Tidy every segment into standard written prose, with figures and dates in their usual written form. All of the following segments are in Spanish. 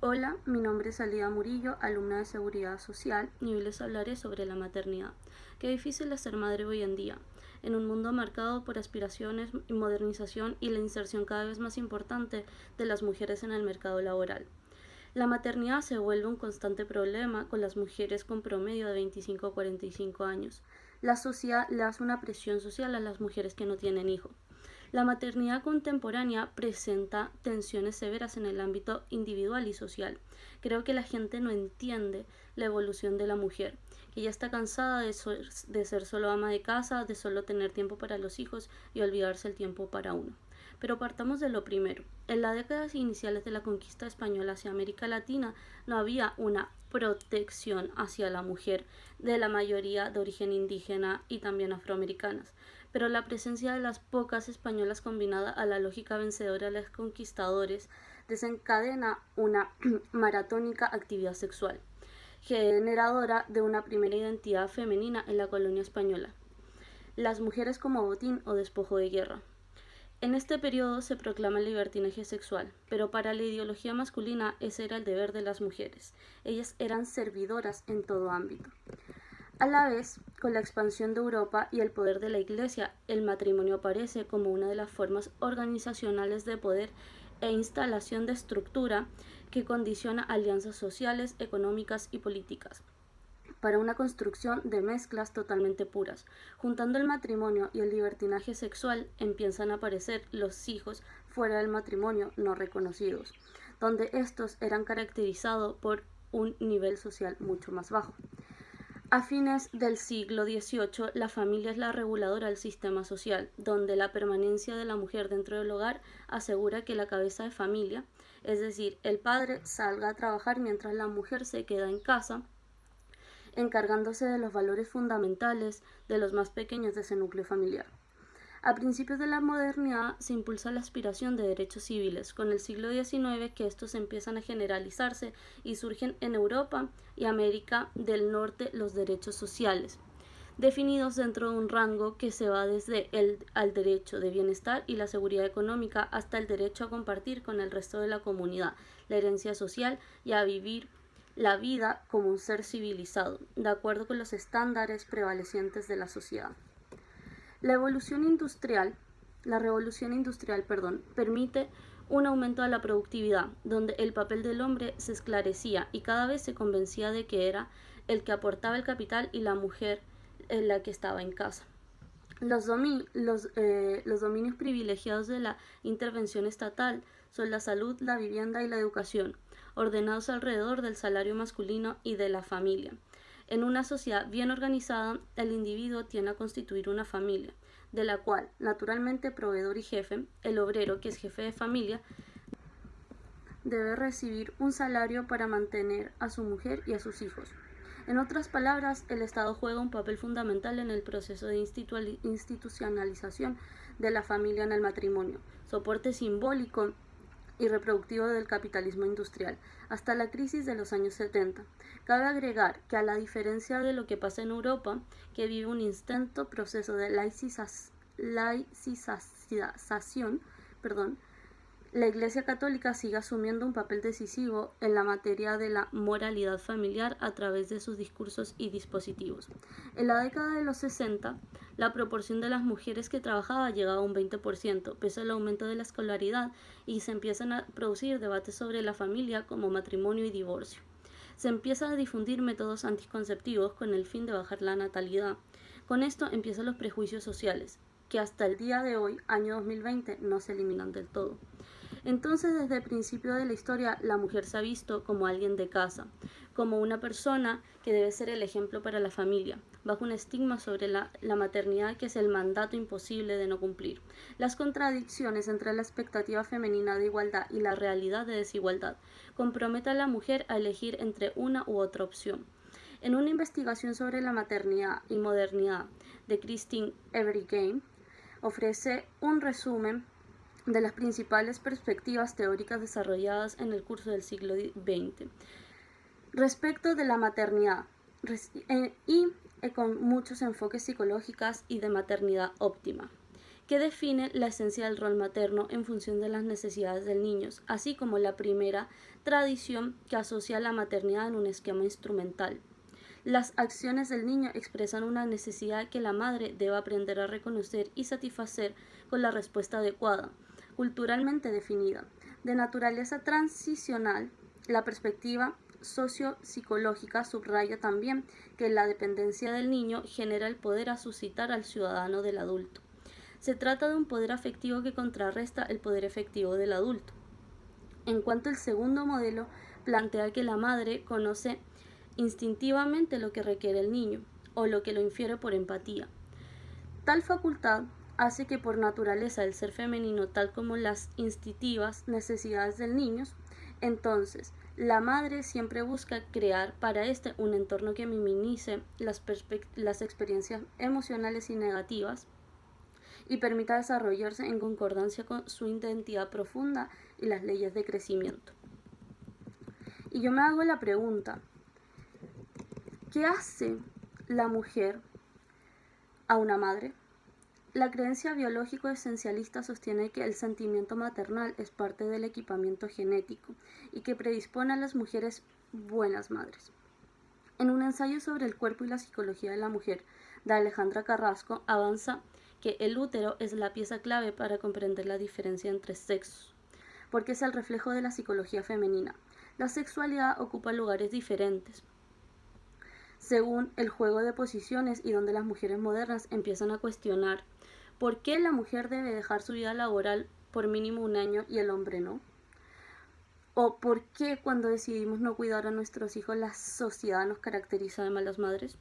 Hola, mi nombre es Alida Murillo, alumna de Seguridad Social, y hoy les hablaré sobre la maternidad. Qué difícil es ser madre hoy en día, en un mundo marcado por aspiraciones, modernización y la inserción cada vez más importante de las mujeres en el mercado laboral. La maternidad se vuelve un constante problema con las mujeres con promedio de 25 a 45 años. La sociedad le hace una presión social a las mujeres que no tienen hijos. La maternidad contemporánea presenta tensiones severas en el ámbito individual y social. Creo que la gente no entiende la evolución de la mujer, que ya está cansada de ser solo ama de casa, de solo tener tiempo para los hijos y olvidarse el tiempo para uno. Pero partamos de lo primero. En las décadas iniciales de la conquista española hacia América Latina no había una protección hacia la mujer de la mayoría de origen indígena y también afroamericanas, pero la presencia de las pocas españolas combinada a la lógica vencedora de los conquistadores desencadena una maratónica actividad sexual, generadora de una primera identidad femenina en la colonia española, las mujeres como botín o despojo de guerra. En este periodo se proclama el libertinaje sexual, pero para la ideología masculina ese era el deber de las mujeres. Ellas eran servidoras en todo ámbito. A la vez, con la expansión de Europa y el poder de la Iglesia, el matrimonio aparece como una de las formas organizacionales de poder e instalación de estructura que condiciona alianzas sociales, económicas y políticas para una construcción de mezclas totalmente puras. Juntando el matrimonio y el libertinaje sexual, empiezan a aparecer los hijos fuera del matrimonio no reconocidos, donde estos eran caracterizados por un nivel social mucho más bajo. A fines del siglo XVIII, la familia es la reguladora del sistema social, donde la permanencia de la mujer dentro del hogar asegura que la cabeza de familia, es decir, el padre, salga a trabajar mientras la mujer se queda en casa, encargándose de los valores fundamentales de los más pequeños de ese núcleo familiar. A principios de la modernidad se impulsa la aspiración de derechos civiles, con el siglo XIX que estos empiezan a generalizarse y surgen en Europa y América del Norte los derechos sociales, definidos dentro de un rango que se va desde al derecho de bienestar y la seguridad económica hasta el derecho a compartir con el resto de la comunidad, la herencia social y a vivir la vida como un ser civilizado, de acuerdo con los estándares prevalecientes de la sociedad. La revolución industrial, permite un aumento de la productividad, donde el papel del hombre se esclarecía y cada vez se convencía de que era el que aportaba el capital y la mujer la que estaba en casa. Los dominios privilegiados de la intervención estatal son la salud, la vivienda y la educación, ordenados alrededor del salario masculino y de la familia. En una sociedad bien organizada, el individuo tiende a constituir una familia, de la cual, naturalmente, proveedor y jefe, el obrero, que es jefe de familia, debe recibir un salario para mantener a su mujer y a sus hijos. En otras palabras, el Estado juega un papel fundamental en el proceso de institucionalización de la familia en el matrimonio, soporte simbólico y reproductivo del capitalismo industrial, hasta la crisis de los años 70. Cabe agregar que, a la diferencia de lo que pasa en Europa, que vive un intenso proceso de laicización, la Iglesia Católica sigue asumiendo un papel decisivo en la materia de la moralidad familiar a través de sus discursos y dispositivos. En la década de los 60, la proporción de las mujeres que trabajaba llegaba a un 20%, pese al aumento de la escolaridad, y se empiezan a producir debates sobre la familia como matrimonio y divorcio. Se empieza a difundir métodos anticonceptivos con el fin de bajar la natalidad. Con esto empiezan los prejuicios sociales, que hasta el día de hoy, año 2020, no se eliminan del todo. Entonces, desde el principio de la historia, la mujer se ha visto como alguien de casa, como una persona que debe ser el ejemplo para la familia, bajo un estigma sobre la maternidad que es el mandato imposible de no cumplir. Las contradicciones entre la expectativa femenina de igualdad y la realidad de desigualdad comprometen a la mujer a elegir entre una u otra opción. En una investigación sobre la maternidad y modernidad de Christine Everigame, ofrece un resumen de las principales perspectivas teóricas desarrolladas en el curso del siglo XX respecto de la maternidad y con muchos enfoques psicológicos y de maternidad óptima, que define la esencia del rol materno en función de las necesidades del niño, así como la primera tradición que asocia la maternidad en un esquema instrumental. Las acciones del niño expresan una necesidad que la madre debe aprender a reconocer y satisfacer con la respuesta adecuada, culturalmente definida. De naturaleza transicional, la perspectiva sociopsicológica subraya también que la dependencia del niño genera el poder a suscitar al ciudadano del adulto. Se trata de un poder afectivo que contrarresta el poder efectivo del adulto. En cuanto al segundo modelo, plantea que la madre conoce instintivamente lo que requiere el niño, o lo que lo infiere por empatía. Tal facultad hace que por naturaleza el ser femenino, tal como las instintivas necesidades del niño, entonces la madre siempre busca crear para éste un entorno que minimice las experiencias emocionales y negativas y permita desarrollarse en concordancia con su identidad profunda y las leyes de crecimiento. Y yo me hago la pregunta, ¿qué hace la mujer a una madre? La creencia biológico esencialista sostiene que el sentimiento maternal es parte del equipamiento genético y que predispone a las mujeres buenas madres. En un ensayo sobre el cuerpo y la psicología de la mujer de Alejandra Carrasco avanza que el útero es la pieza clave para comprender la diferencia entre sexos, porque es el reflejo de la psicología femenina. La sexualidad ocupa lugares diferentes según el juego de posiciones y donde las mujeres modernas empiezan a cuestionar ¿por qué la mujer debe dejar su vida laboral por mínimo un año y el hombre no? ¿O por qué cuando decidimos no cuidar a nuestros hijos la sociedad nos caracteriza de malas madres?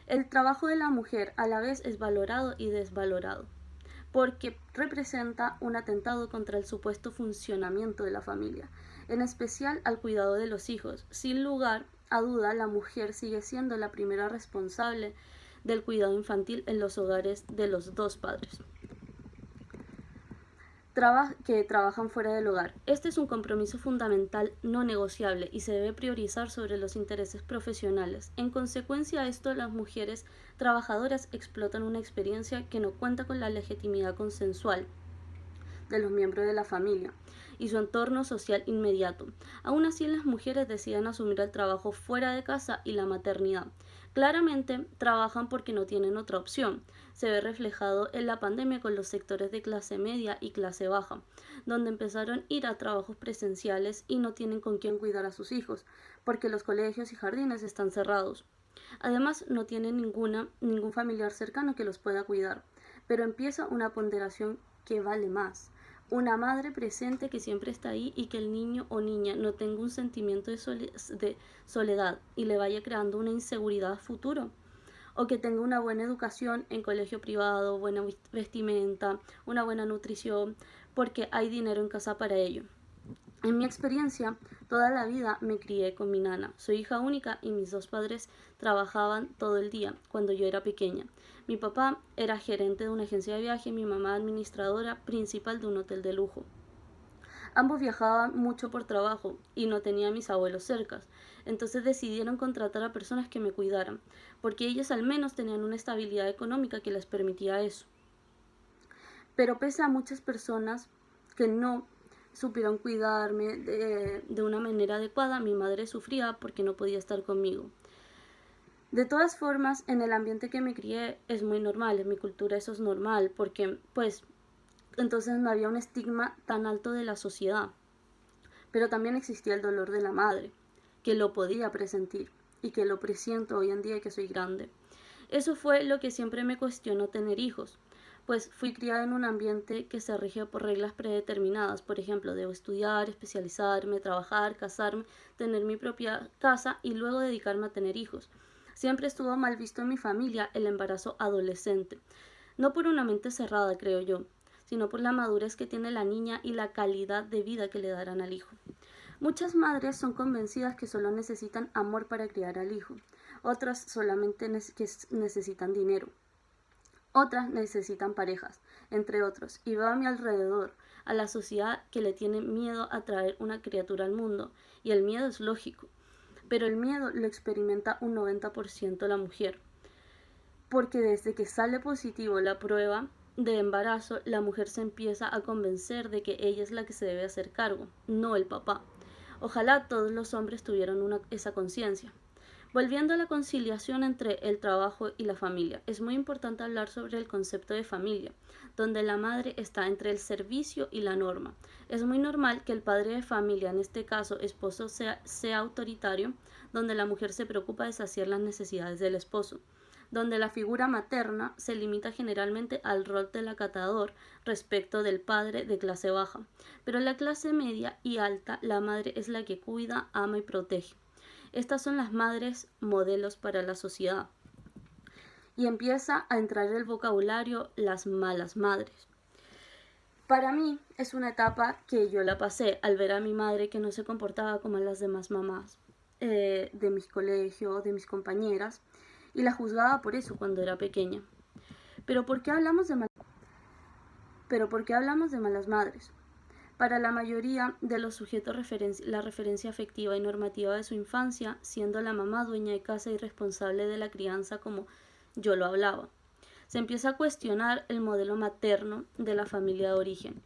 El trabajo de la mujer a la vez es valorado y desvalorado, porque representa un atentado contra el supuesto funcionamiento de la familia, en especial al cuidado de los hijos. Sin lugar a duda, la mujer sigue siendo la primera responsable del cuidado infantil en los hogares de los dos padres que trabajan fuera del hogar. Este es un compromiso fundamental no negociable y se debe priorizar sobre los intereses profesionales. En consecuencia a esto, las mujeres trabajadoras explotan una experiencia que no cuenta con la legitimidad consensual de los miembros de la familia y su entorno social inmediato. Aún así, las mujeres deciden asumir el trabajo fuera de casa y la maternidad. Claramente, trabajan porque no tienen otra opción. Se ve reflejado en la pandemia con los sectores de clase media y clase baja, donde empezaron a ir a trabajos presenciales y no tienen con quién cuidar a sus hijos, porque los colegios y jardines están cerrados. Además, no tienen ningún familiar cercano que los pueda cuidar, pero empieza una ponderación que vale más. Una madre presente que siempre está ahí y que el niño o niña no tenga un sentimiento de soledad y le vaya creando una inseguridad a futuro. O que tenga una buena educación en colegio privado, buena vestimenta, una buena nutrición, porque hay dinero en casa para ello. En mi experiencia, toda la vida me crié con mi nana. Soy hija única y mis dos padres trabajaban todo el día cuando yo era pequeña. Mi papá era gerente de una agencia de viaje y mi mamá administradora principal de un hotel de lujo. Ambos viajaban mucho por trabajo y no tenía a mis abuelos cerca, entonces decidieron contratar a personas que me cuidaran, porque ellos al menos tenían una estabilidad económica que les permitía eso. Pero pese a muchas personas que no supieron cuidarme de una manera adecuada, mi madre sufría porque no podía estar conmigo. De todas formas, en el ambiente que me crié es muy normal, en mi cultura eso es normal, porque pues entonces no había un estigma tan alto de la sociedad. Pero también existía el dolor de la madre, que lo podía presentir y que lo presiento hoy en día que soy grande. Eso fue lo que siempre me cuestionó tener hijos, pues fui criada en un ambiente que se rige por reglas predeterminadas. Por ejemplo, debo estudiar, especializarme, trabajar, casarme, tener mi propia casa y luego dedicarme a tener hijos. Siempre estuvo mal visto en mi familia el embarazo adolescente, no por una mente cerrada, creo yo, sino por la madurez que tiene la niña y la calidad de vida que le darán al hijo. Muchas madres son convencidas que solo necesitan amor para criar al hijo, otras solamente necesitan dinero. Otras necesitan parejas, entre otros, y veo a mi alrededor a la sociedad que le tiene miedo a traer una criatura al mundo, y el miedo es lógico, pero el miedo lo experimenta un 90% la mujer, porque desde que sale positivo la prueba de embarazo, la mujer se empieza a convencer de que ella es la que se debe hacer cargo, no el papá. Ojalá todos los hombres tuvieran esa conciencia. Volviendo a la conciliación entre el trabajo y la familia, es muy importante hablar sobre el concepto de familia, donde la madre está entre el servicio y la norma. Es muy normal que el padre de familia, en este caso esposo, sea autoritario, donde la mujer se preocupa de saciar las necesidades del esposo, donde la figura materna se limita generalmente al rol del acatador respecto del padre de clase baja, pero en la clase media y alta la madre es la que cuida, ama y protege. Estas son las madres modelos para la sociedad. Y empieza a entrar en el vocabulario las malas madres. Para mí es una etapa que yo la pasé al ver a mi madre que no se comportaba como las demás mamás de mis colegios, de mis compañeras, y la juzgaba por eso cuando era pequeña. Pero ¿por qué hablamos de malas madres? Para la mayoría de los sujetos la referencia afectiva y normativa de su infancia, siendo la mamá dueña de casa y responsable de la crianza como yo lo hablaba. Se empieza a cuestionar el modelo materno de la familia de origen.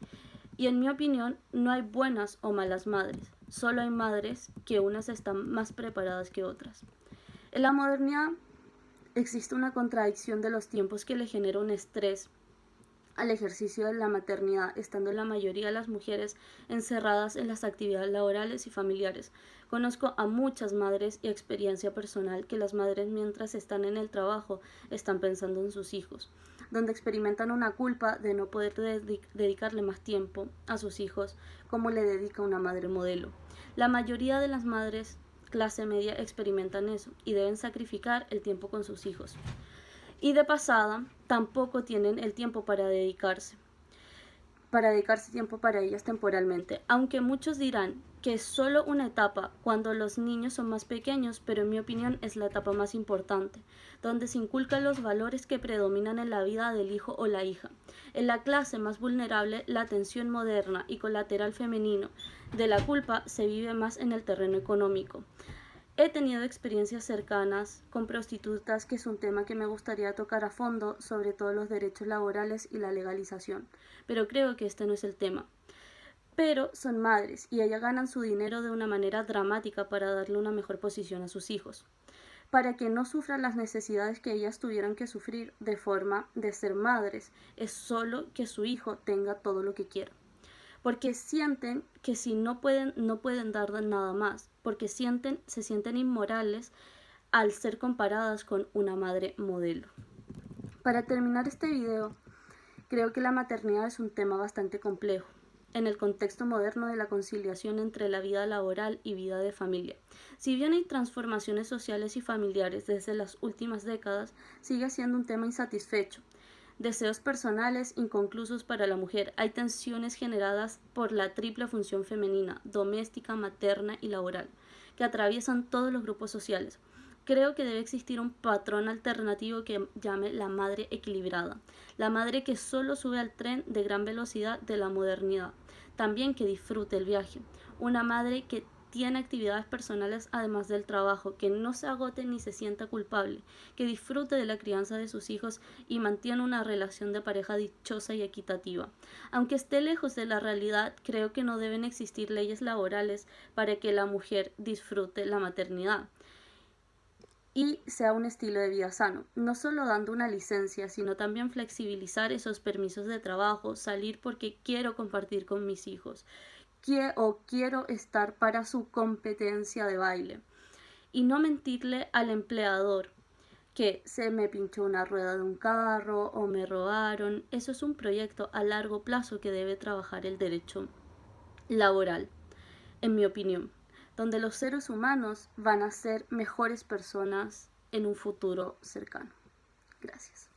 Y en mi opinión no hay buenas o malas madres, solo hay madres que unas están más preparadas que otras. En la modernidad existe una contradicción de los tiempos que le genera un estrés al ejercicio de la maternidad, estando la mayoría de las mujeres encerradas en las actividades laborales y familiares. Conozco a muchas madres y experiencia personal que las madres mientras están en el trabajo están pensando en sus hijos, donde experimentan una culpa de no poder dedicarle más tiempo a sus hijos como le dedica una madre modelo. La mayoría de las madres clase media experimentan eso y deben sacrificar el tiempo con sus hijos. Y de pasada, tampoco tienen el tiempo para dedicarse tiempo para ellas temporalmente, aunque muchos dirán que es solo una etapa cuando los niños son más pequeños, pero en mi opinión es la etapa más importante, donde se inculcan los valores que predominan en la vida del hijo o la hija. En la clase más vulnerable, la atención moderna y colateral femenino de la culpa se vive más en el terreno económico. He tenido experiencias cercanas con prostitutas, que es un tema que me gustaría tocar a fondo, sobre todo los derechos laborales y la legalización, pero creo que este no es el tema. Pero son madres y ellas ganan su dinero de una manera dramática para darle una mejor posición a sus hijos, para que no sufran las necesidades que ellas tuvieran que sufrir de forma de ser madres. Es solo que su hijo tenga todo lo que quiera, porque sienten que si no pueden dar nada más, porque se sienten inmorales al ser comparadas con una madre modelo. Para terminar este video, creo que la maternidad es un tema bastante complejo en el contexto moderno de la conciliación entre la vida laboral y vida de familia. Si bien hay transformaciones sociales y familiares desde las últimas décadas, sigue siendo un tema insatisfecho. Deseos personales inconclusos para la mujer. Hay tensiones generadas por la triple función femenina, doméstica, materna y laboral, que atraviesan todos los grupos sociales. Creo que debe existir un patrón alternativo que llame la madre equilibrada, la madre que solo sube al tren de gran velocidad de la modernidad, también que disfrute el viaje, una madre que tiene actividades personales además del trabajo, que no se agote ni se sienta culpable, que disfrute de la crianza de sus hijos y mantiene una relación de pareja dichosa y equitativa. Aunque esté lejos de la realidad, creo que no deben existir leyes laborales para que la mujer disfrute la maternidad y sea un estilo de vida sano, no solo dando una licencia, sino también flexibilizar esos permisos de trabajo, salir porque quiero compartir con mis hijos, quiero estar para su competencia de baile, y no mentirle al empleador que se me pinchó una rueda de un carro o me robaron. Eso es un proyecto a largo plazo que debe trabajar el derecho laboral, en mi opinión, donde los seres humanos van a ser mejores personas en un futuro cercano. Gracias.